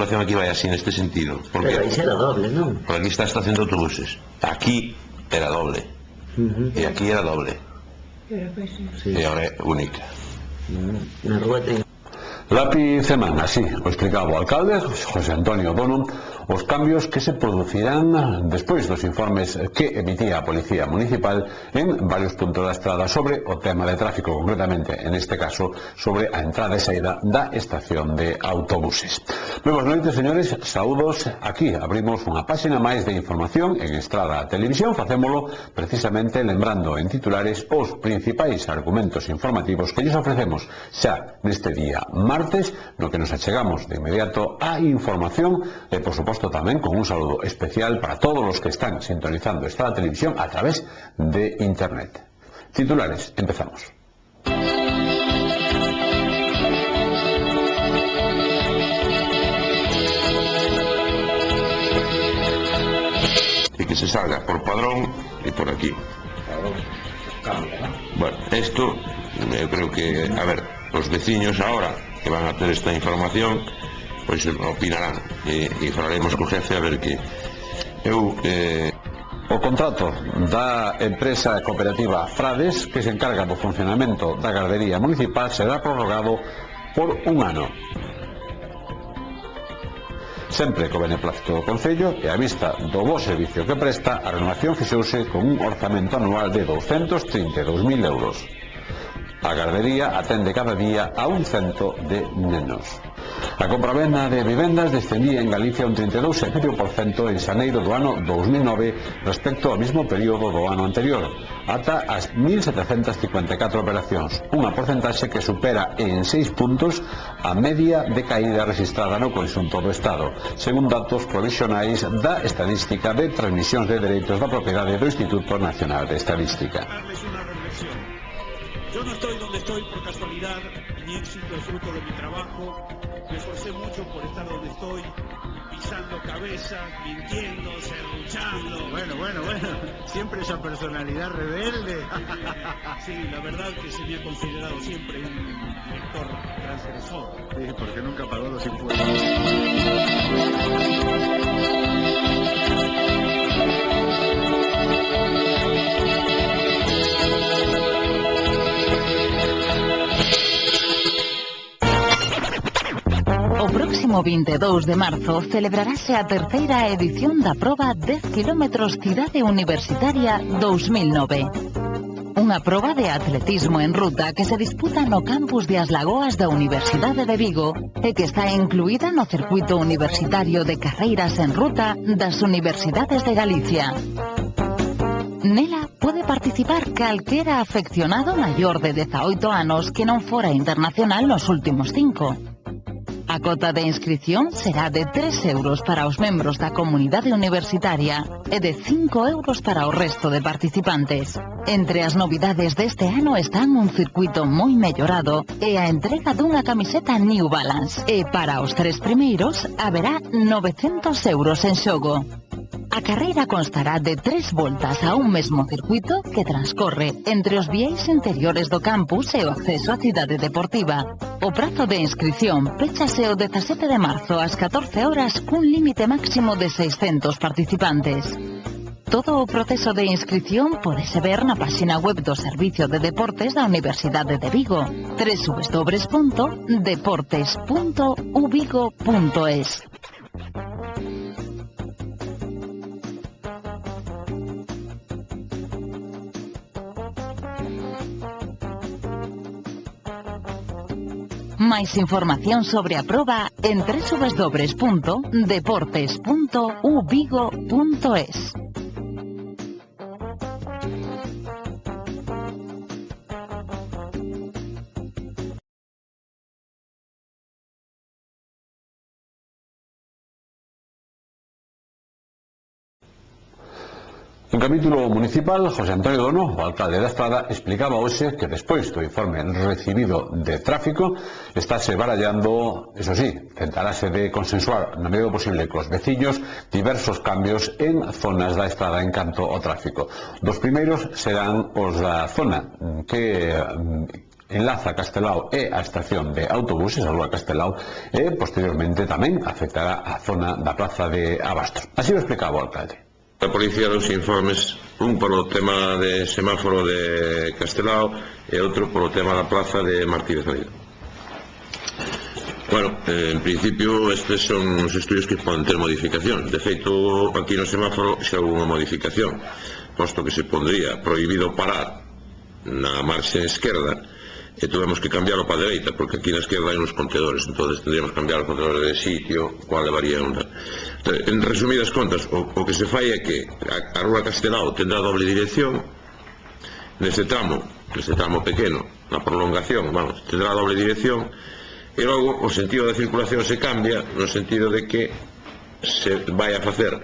circulación aquí vai así neste sentido. Pero aí será doble, non? Por aquí está a estación de autobuses. Aquí era doble. E aquí era doble. E ahora é única. Na rúa ten... Lápiz e man, así o explicaba o alcalde José Antonio Dono os cambios que se producirán despois dos informes que emitía a Policía Municipal en varios puntos da estrada sobre o tema de tráfico, concretamente, en este caso, sobre a entrada e saída da estación de autobuses. Moi boas noites, señores, saúdos. Aquí abrimos unha páxina máis de información en Estrada Televisión. Facémolo precisamente lembrando en titulares os principais argumentos informativos que lles ofrecemos xa neste día martes, no que nos achegamos de inmediato á información e, por suposto, tamén con un saludo especial para todos os que están sintonizando Estrada Televisión a través de internet. Titulares, empezamos. E que se salga por Padrón e por aquí. Bueno, esto eu creo que, a ver, os veciños ahora que van a ter esta información pois opinarán e falaremos co jefe a ver que eu O contrato da empresa cooperativa Frades, que se encarga do funcionamento da gardería municipal, será prorrogado por un ano. Sempre co beneplácito do Concello e a vista do bo servicio que presta, a renovación fixouse con un orzamento anual de 232.000 euros. A gardería atende cada día a 100 de nenos. A compravenda de vivendas descendía en Galicia un 32,5% en xaneiro do ano 2009 respecto ao mesmo período do ano anterior, ata as 1.754 operacións, unha porcentaxe que supera en 6 puntos a media de caída registrada no conxunto do Estado, según datos provisionais da Estadística de Transmisións de Dereitos da Propiedade do Instituto Nacional de Estadística. Yo no estoy donde estoy por casualidad, mi éxito es fruto de mi trabajo, me esforcé mucho por estar donde estoy, pisando cabezas, mintiendo, serruchando. Bueno, siempre esa personalidad rebelde. Sí, la verdad que se me ha considerado siempre un lector transgresor. Sí, porque nunca pagó los impuestos. O próximo 22 de marzo celebrarase a terceira edición da proba 10 km Cidade Universitaria 2009. Unha proba de atletismo en ruta que se disputa no campus de As Lagoas da Universidade de Vigo e que está incluída no circuito universitario de carreiras en ruta das Universidades de Galicia. Nela pode participar calquera afeccionado maior de 18 anos que non fora internacional nos últimos 5. A cota de inscripción será de 3 euros para os membros da comunidade universitaria e de 5 euros para o resto de participantes. Entre as novidades deste ano están un circuito moi mellorado e a entrega dunha camiseta New Balance. E para os 3 primeiros haberá 900 euros en xogo. A carreira constará de 3 voltas a un mesmo circuito que transcorre entre os vieis interiores do campus e o acceso á cidade deportiva. O prazo de inscripción péchase o 17 de marzo ás 14 horas cun límite máximo de 600 participantes. Todo o proceso de inscripción pódese ver na páxina web do Servicio de Deportes da Universidade de Vigo, www.deportes.uvigo.es. Máis información sobre a proba en www.deportes.uvigo.es. En capítulo municipal, José Antonio Dono, o alcalde da Estrada, explicaba hoxe que despois do informe recibido de tráfico estáse barallando, eso sí, tentarase de consensuar na medida do posible cos veciños diversos cambios en zonas da Estrada en canto ao tráfico. Dos primeiros serán os da zona que enlaza Castelao e a estación de autobuses, a Rúa Castelao, e posteriormente tamén afectará a zona da Praza de Abastos. Así o explicaba o alcalde. A policía dos informes, un polo tema de semáforo de Castelao e outro polo tema da plaza de Martínez Anido. Bueno, en principio estes son os estudios que poden ter modificacións. De feito, aquí no semáforo xa houve unha modificación, posto que se pondría prohibido parar na marxe esquerda e tuvemos que cambiarlo para a dereita, porque aquí na esquerda hai uns contedores, entonces tendríamos que cambiar os contedores de sitio, cual levaría unha. En resumidas contas, o que se fai é que a Rúa Castelao tendrá doble dirección neste tramo pequeno, na prolongación, vamos, tendrá doble dirección, e logo o sentido da circulación se cambia no sentido de que se vai a facer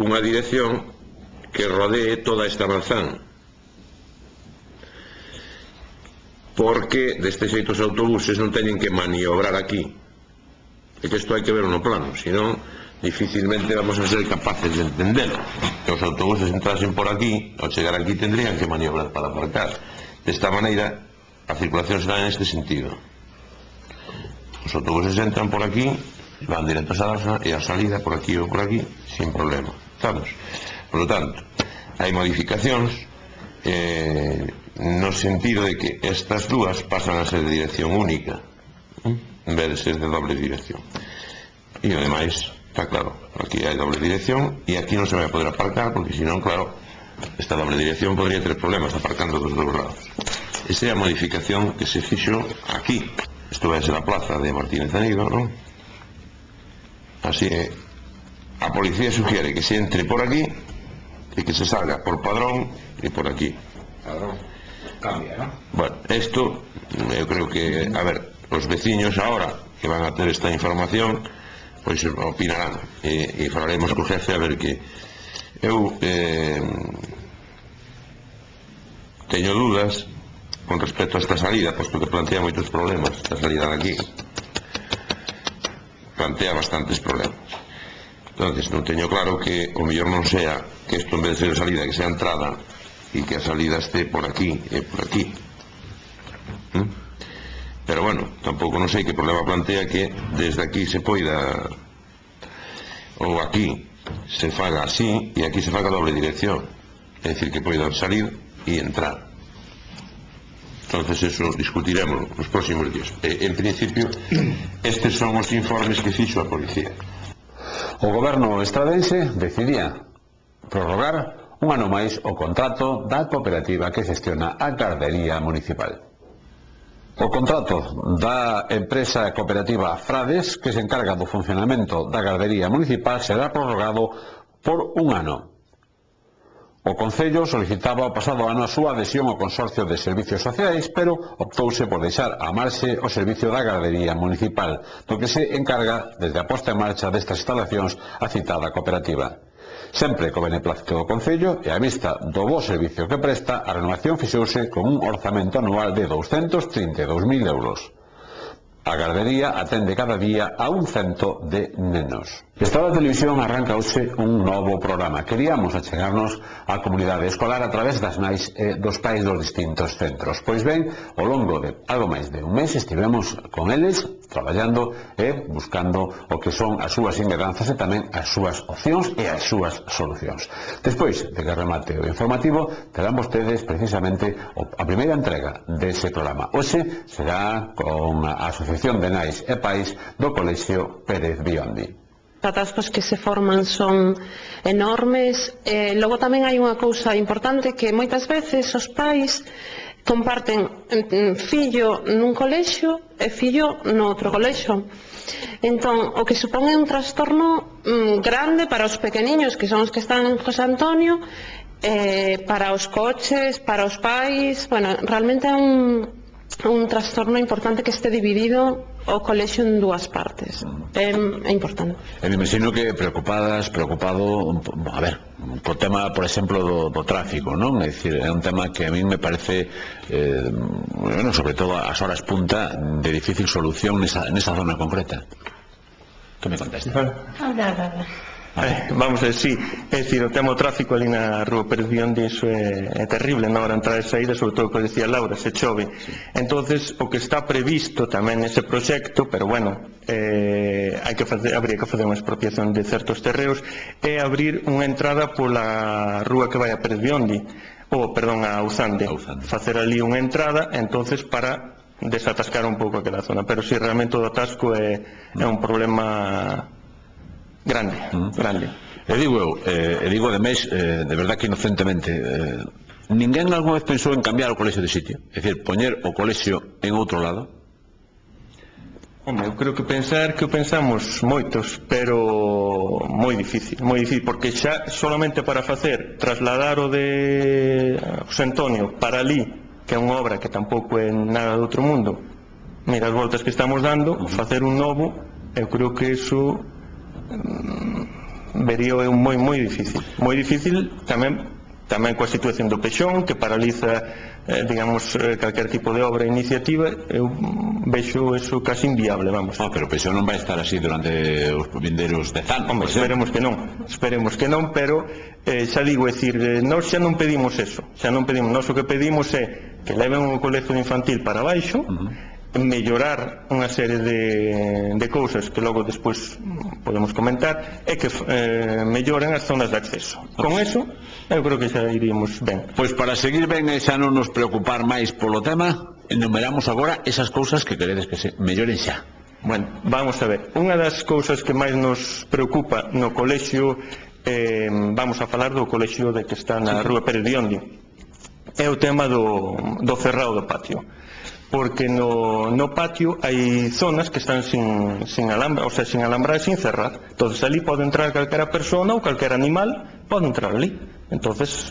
unha dirección que rodee toda esta manzán, porque deste xeito os autobuses non teñen que maniobrar aquí. É que isto hai que ver no plano, senón dificilmente vamos a ser capaces de entender que os autobuses entrasen por aquí, ao chegar aquí tendrían que maniobrar para aparcar. Desta maneira a circulación será neste sentido. Os autobuses entran por aquí, van directos a Darsa, e a salida por aquí ou por aquí sin problema. Estamos? Por lo tanto, hai modificacións no sentido de que estas dúas pasan a ser de dirección única en vez de ser de doble dirección, e ademais está claro, aquí hai doble dirección e aquí non se vai a poder aparcar, porque senón, claro, esta doble dirección podría ter problemas aparcando dos dous lados. Esta é a modificación que se fixo aquí. Isto vai ser a plaza de Martínez Anido, non? Así que a policía sugiere que se entre por aquí e que se salga por Padrón e por aquí. Padrón cambia, ¿no? Bueno, esto eu creo que, a ver, os veciños ahora que van a ter esta información pois opinarán e falaremos co jefe a ver que eu teño dúdas con respecto a esta salida, posto que plantea moitos problemas. Esta salida de aquí plantea bastantes problemas, entonces non teño claro que o mellor non sea que isto en vez de ser salida que sea entrada e que a salida este por aquí e por aquí. Pero bueno, tampouco non sei que problema plantea que desde aquí se poida, ou aquí se faga así e aquí se faga doble dirección, é dicir que poidan salir e entrar. Entonces eso discutiremos nos próximos días. En principio estes son os informes que fixo a policía. O goberno estradense decidía prorrogar un ano máis o contrato da cooperativa que gestiona a gardería municipal. O contrato da empresa cooperativa Frades, que se encarga do funcionamento da gardería municipal, será prorrogado por un ano. O Concello solicitaba o pasado ano a súa adhesión ao Consorcio de Servicios Sociais, pero optouse por deixar a marxe o servicio da gardería municipal, do que se encarga desde a posta en marcha destas instalacións a citada cooperativa. Sempre co beneplácito do Concello e a vista do bo servicio que presta, a renovación fixouse con un orzamento anual de 232.000 euros. A gardería atende cada día a 100 de nenos. Estado de Televisión arranca hoxe un novo programa. Queríamos achegarnos á comunidade escolar a través das nais e dos pais dos distintos centros. Pois ben, ao longo de algo máis de un mes estivemos con eles traballando e buscando o que son as súas inquedanzas e tamén as súas opcións e as súas solucións. Despois de que remate o informativo, terán vostedes precisamente a primeira entrega dese programa. Hoxe será con a Asociación de Nais e Pais do Colexio Pérez Biondi. Os atascos que se forman son enormes. Logo tamén hai unha cousa importante que moitas veces os pais comparten fillo nun colexio e fillo no outro colexio. Entón, o que supón é un trastorno grande para os pequeniños, que son os que están en José Antonio, para os coches, para os pais. Bueno, realmente é un trastorno importante que este dividido o colexio en dúas partes. É importante. E me imagino que preocupado, a ver, co tema, por exemplo, do tráfico, non? É dicir, é un tema que a mí me parece, bueno, sobre todo as horas punta, de difícil solución nesa zona concreta. Que me contesta? Vamos a ver, sí, é dicir, o tema do tráfico ali na Rúa Pérez Biondi, iso é terrible na hora de entrada e saída, sobre todo o que decía Laura, se chove. Entonces, o que está previsto tamén nese proxecto, pero bueno, habría que fazer unha expropiación de certos terreos, é abrir unha entrada pola rúa que vai a Pérez Biondi, a Uzande, facer ali unha entrada, entonces para desatascar un pouco aquela zona, pero si realmente o atasco é un problema grande. E digo ademais, de verdad que inocentemente, ninguén algunha vez pensou en cambiar o colexio de sitio, é dicir, poñer o colexio en outro lado? Home, eu creo que pensamos moitos, pero moi difícil, porque xa solamente para trasladar o de José Antonio para ali, que é unha obra que tampouco é nada do outro mundo, mira as voltas que estamos dando, facer un novo, eu creo que iso vería eu moi difícil tamén coa situación do Pexón, que paraliza digamos, calquer tipo de obra e iniciativa. Eu vexo eso casi inviable, vamos. Pero o Pexón non vai estar así durante os vindeiros 10 anos. Home, esperemos que non, pero xa digo, é dicir, nós xa non pedimos eso, nós o que pedimos é que leven o colexio infantil para baixo, mellorar unha serie de cousas que logo despois podemos comentar, e que melloren as zonas de acceso. Con eso, eu creo que xa iríamos ben. Pois para seguir ben e xa non nos preocupar máis polo tema, enumeramos agora esas cousas que queredes que se melloren xa. Bueno, vamos a ver, unha das cousas que máis nos preocupa no colexio, vamos a falar do colexio que está na Rúa Pérez Biondi, é o tema do cerrado do patio. Porque no patio hai zonas que están sin alambrar, o sea, sin alambrar e sin cerrar. Entonces ali pode entrar calquera persona ou calquera animal, pode entrar ali. Entonces,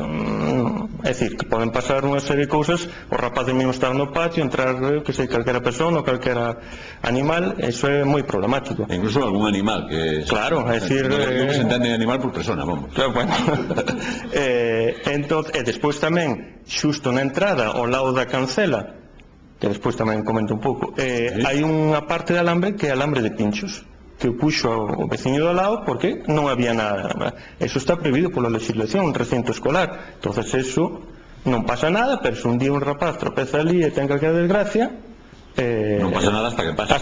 é dicir, que poden pasar unha serie de cousas, os rapaces mesmo estar no patio, entrar, que sei, calquera persona ou calquera animal, eso é moi problemático. Incluso algún animal que... Claro, é dicir... Non se entende animal por persona, vamos. Claro, bueno. E despois tamén, xusto na entrada, ao lado da cancela, que despois tamén comento un pouco, hai unha parte de alambre que é alambre de pinchos, que o puxo o veciño do lado porque non había nada. Eso está prohibido pola legislación, un recinto escolar. Entonces eso non pasa nada, pero se un día un rapaz tropeza ali e ten calquera desgracia, non pasa nada hasta que pasa.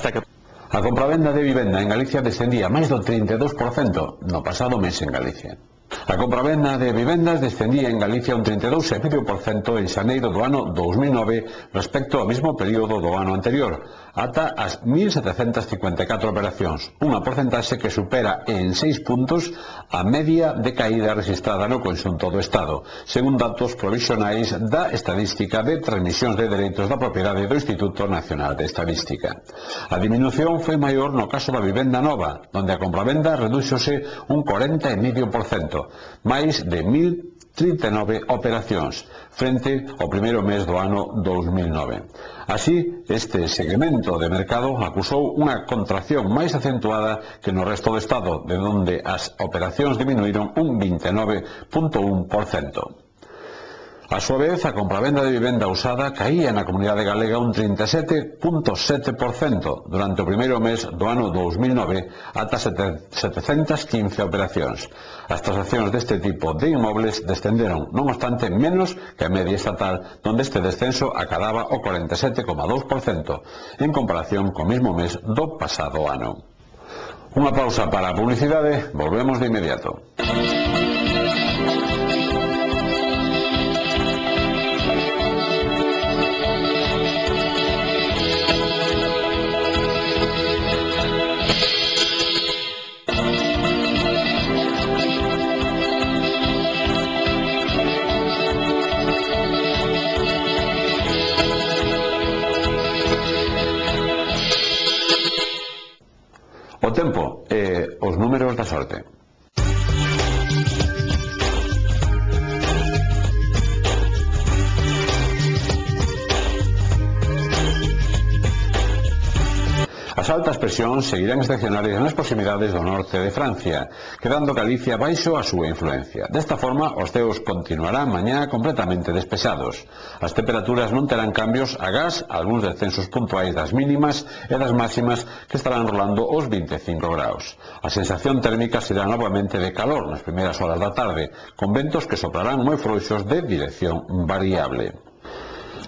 A compravenda de vivenda en Galicia descendía máis do 32% no pasado mes en Galicia. A compravenda de vivendas descendía en Galicia un 32,5% en xaneiro do ano 2009 respecto ao mesmo período do ano anterior, ata as 1.754 operacións, unha porcentaxe que supera en 6 puntos a media de caída registrada no conxunto do Estado, según datos provisionais da Estadística de Transmisións de Dereitos da Propiedade do Instituto Nacional de Estadística. A diminución foi maior no caso da vivenda nova, onde a compravenda redúxose un 40,5%, máis de 1.039 operacións, frente ao primeiro mes do ano 2009. Así, este segmento de mercado acusou unha contracción máis acentuada que no resto do Estado, de onde as operacións diminuíron un 29,1%. A súa vez, a compravenda de vivenda usada caía na comunidade galega un 37,7% durante o primeiro mes do ano 2009 ata 715 operacións. As transaccións deste tipo de inmobles descenderon, non obstante, menos que a media estatal, donde este descenso acadaba o 47,2% en comparación co mesmo mes do pasado ano. Unha pausa para a publicidade, volvemos de inmediato. O tempo e os números da sorte. As altas presións seguirán estacionarias nas proximidades do norte de Francia, quedando Galicia baixo a súa influencia. Desta forma, os ceos continuarán mañá completamente despejados. As temperaturas non terán cambios agás algúns descensos puntuais das mínimas e das máximas que estarán rolando os 25 graus. A sensación térmica será novamente de calor nas primeiras horas da tarde, con ventos que soprarán moi frouxos de dirección variable.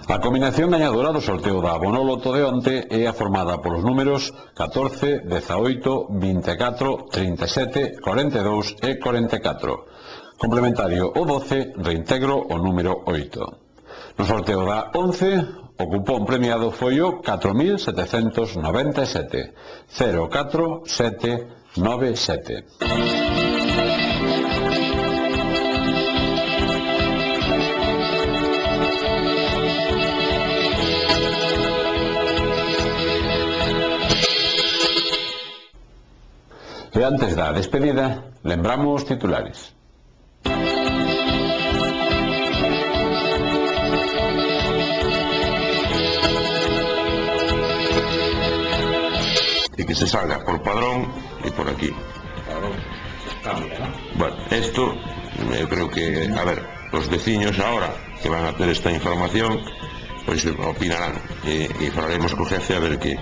A combinación gañadora do sorteo da Bonoloto de onte é a formada polos números 14, 18, 24, 37, 42 e 44. Complementario o 12, reintegro o número 8. No sorteo da 11, o cupón premiado foi o 4797, 04797. E antes da despedida, lembramos titulares. Y que se salga por Padrón y por aquí. Padrón cambia, ¿no? Bueno, esto yo creo que, a ver, los vecinos ahora que van a tener esta información, pues opinarán y falaremos con jefe a ver que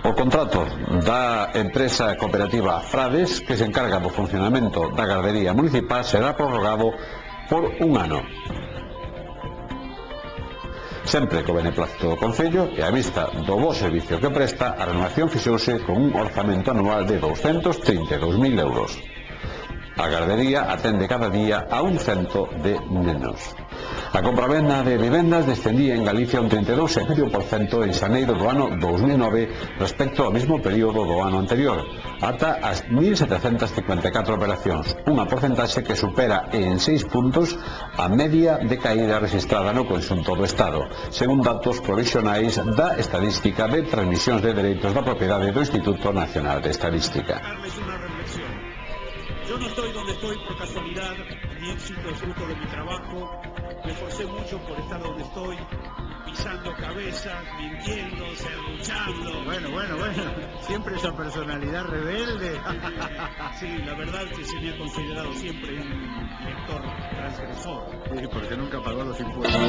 O contrato da empresa cooperativa Frades, que se encarga do funcionamento da gardería municipal, será prorrogado por un ano. Sempre co beneplácito do Concello e a vista do bo servicio que presta, a renovación fixouse con un orzamento anual de 232.000 euros. A gardería atende cada día a 100 de nenos. A compravenda de vivendas descendía en Galicia un 32,5% en xaneiro do ano 2009 respecto ao mesmo período do ano anterior, ata as 1.754 operacións, unha porcentaxe que supera en 6 puntos a media de caída registrada no conxunto do Estado, según datos provisionais da Estadística de Transmisións de Dereitos da Propiedade do Instituto Nacional de Estadística. Yo no estoy donde estoy por casualidad, mi éxito es fruto de mi trabajo, me esforcé mucho por estar donde estoy, pisando cabezas, mintiendo, serruchando. Bueno, siempre esa personalidad rebelde. Sí, la verdad que se me ha considerado siempre un lector transgresor. Sí, porque nunca pagó los impuestos.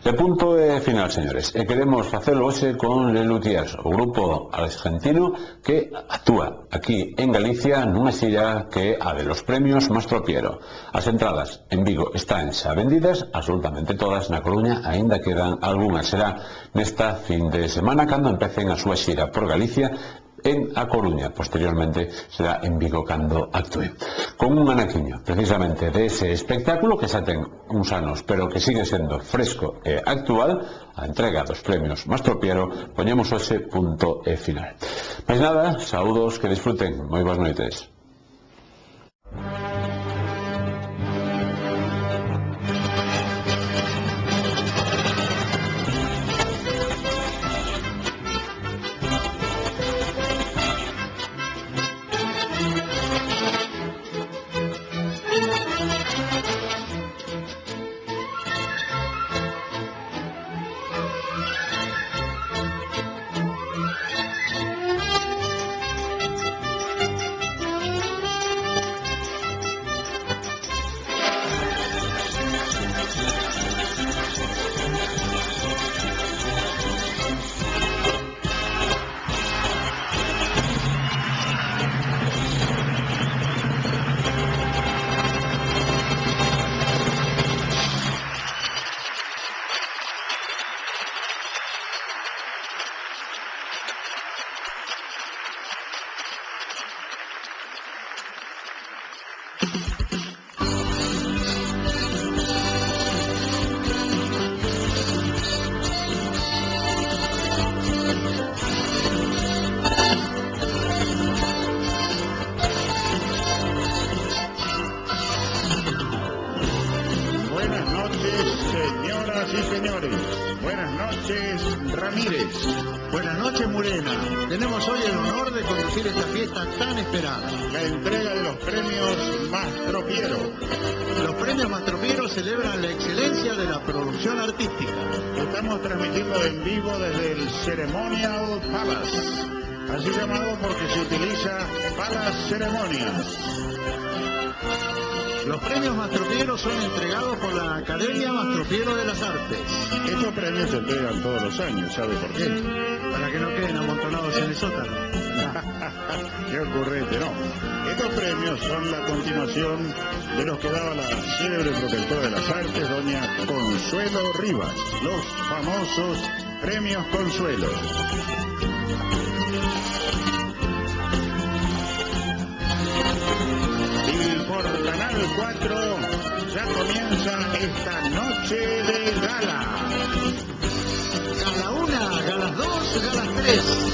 E punto e final, señores, e queremos facelo hoxe con Le Luthiers, o grupo argentino que actúa aquí en Galicia nunha xira que é a de los premios Mastro Piero. As entradas en Vigo están xa vendidas, absolutamente todas. Na Coruña aínda quedan algunhas. Será nesta fin de semana cando empecen a súa xira por Galicia en A Coruña. Posteriormente será en Vigo cando actúe. Con un anaquiño precisamente de ese espectáculo que xa ten uns anos pero que sigue sendo fresco e actual, a entrega dos premios Mastro Piero, poñemos hoxe punto e final. Mais nada, saúdos, que disfruten, moi boas noites. Señoras y señores, buenas noches, Ramírez. Buenas noches, Murena. Tenemos hoy el honor de conducir esta fiesta tan esperada. La entrega de los premios Mastropiero. Los premios Mastropiero celebran la excelencia de la producción artística. Estamos transmitiendo en vivo desde el Ceremonial Palace, así llamado porque se utiliza para las ceremonias. Los premios Mastropiero son entregados por la Academia Mastropiero de las Artes. Estos premios se entregan todos los años, ¿sabe por qué? Para que no queden amontonados en el sótano. Qué ocurrente, no. Estos premios son la continuación de los que daba la célebre protectora de las artes, doña Consuelo Rivas, los famosos premios Consuelo. Y por Canal 4 ya comienza esta noche de gala. Gala 1, galas 2, galas 3.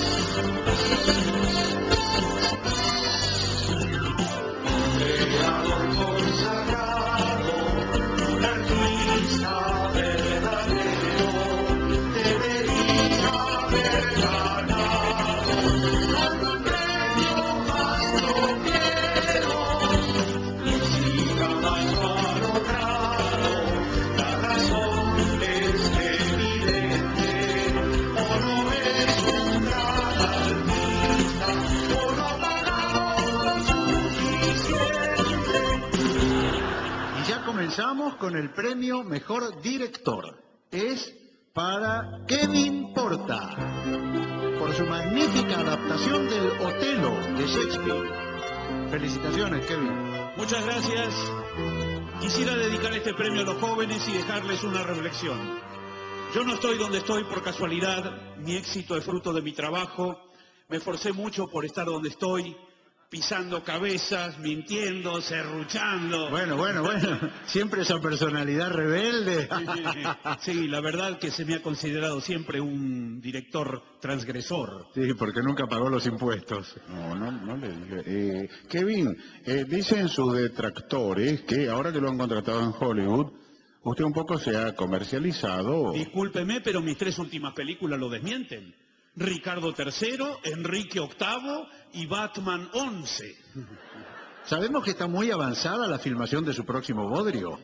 Comenzamos con el premio Mejor Director. Es para Kevin Porta, por su magnífica adaptación del Otelo de Shakespeare. Felicitaciones, Kevin. Muchas gracias. Quisiera dedicar este premio a los jóvenes y dejarles una reflexión. Yo no estoy donde estoy por casualidad, mi éxito es fruto de mi trabajo, me esforcé mucho por estar donde estoy, pisando cabezas, mintiendo, serruchando. Bueno, siempre esa personalidad rebelde. Sí, la verdad que se me ha considerado siempre un director transgresor. Sí, porque nunca pagó los impuestos. No le diga. Kevin, dicen sus detractores que ahora que lo han contratado en Hollywood, usted un poco se ha comercializado. Discúlpeme, pero mis 3 últimas películas lo desmienten. Ricardo III, Enrique VIII y Batman 11. Sabemos que está muy avanzada la filmación de su próximo bodrio.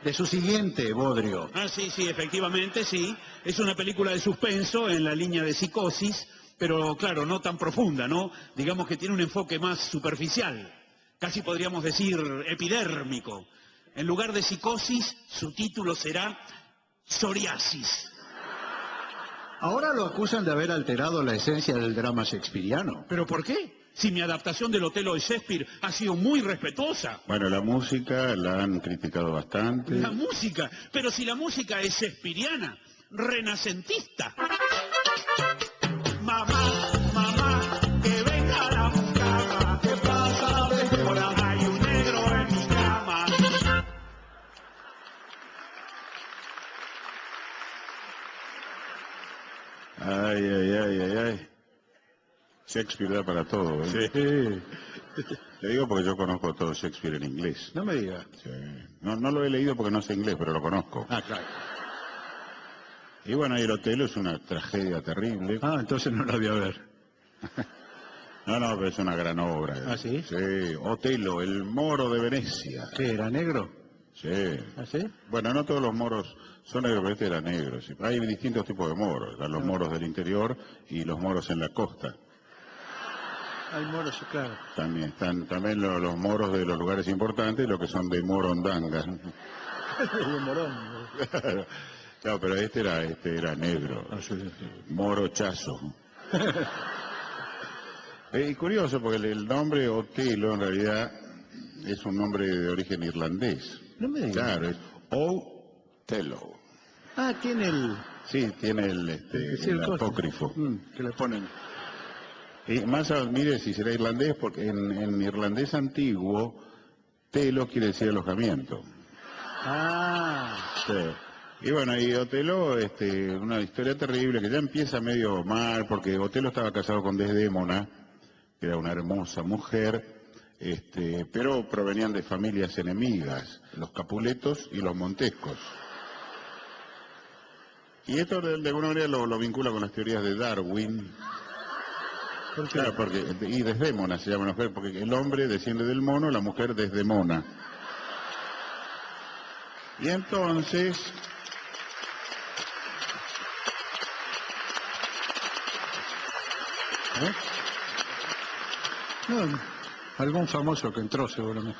De su siguiente bodrio. Ah, sí, efectivamente, sí. Es una película de suspenso en la línea de Psicosis, pero claro, no tan profunda, ¿no? Digamos que tiene un enfoque más superficial. Casi podríamos decir epidérmico. En lugar de Psicosis, su título será Psoriasis. Ahora lo acusan de haber alterado la esencia del drama shakespeariano. ¿Pero por qué? Si mi adaptación del Otelo de Shakespeare ha sido muy respetuosa. Bueno, la música la han criticado bastante. La música, pero si la música es shakespeariana, renacentista. Mamá, que venga la mucama, ¿qué pasa de hora? Hay un negro en mi cama. Ay. Shakespeare da para todo, ¿eh? Sí. Te digo porque yo conozco todo Shakespeare en inglés. No me diga. Sí. No lo he leído porque no sé inglés, pero lo conozco. Ah, claro. Y bueno, y el Otelo es una tragedia terrible. Ah, entonces no la voy a ver. No, pero es una gran obra. ¿Ah, sí? Sí, Otelo, el moro de Venecia. ¿Qué, era negro? Sí. ¿Ah, sí? Bueno, no todos los moros son negros, pero este era negro. Sí. Hay distintos tipos de moros. Los moros del interior y los moros en la costa. Hay moros, claro. También están los moros de los lugares importantes, los que son de morondanga. De morón. No, pero este era negro. Ah, sí. Morochazo. Y curioso, porque el nombre Otelo en realidad es un nombre de origen irlandés. No me digas. Claro, es Otelo. Ah, tiene el... Sí, tiene el apócrifo. Que le ponen... Y más, mire si será irlandés, porque en irlandés antiguo, telo quiere decir alojamiento. Ah. Sí. Y bueno, y Otelo, una historia terrible que ya empieza medio mal, porque Otelo estaba casado con Desdémona, que era una hermosa mujer, pero provenían de familias enemigas, los Capuletos y los Montescos. Y esto de alguna manera lo vincula con las teorías de Darwin. Claro, y desdémona se llama la mujer, porque el hombre desciende del mono, la mujer desdemona. Y entonces... No, algún famoso que entró seguramente.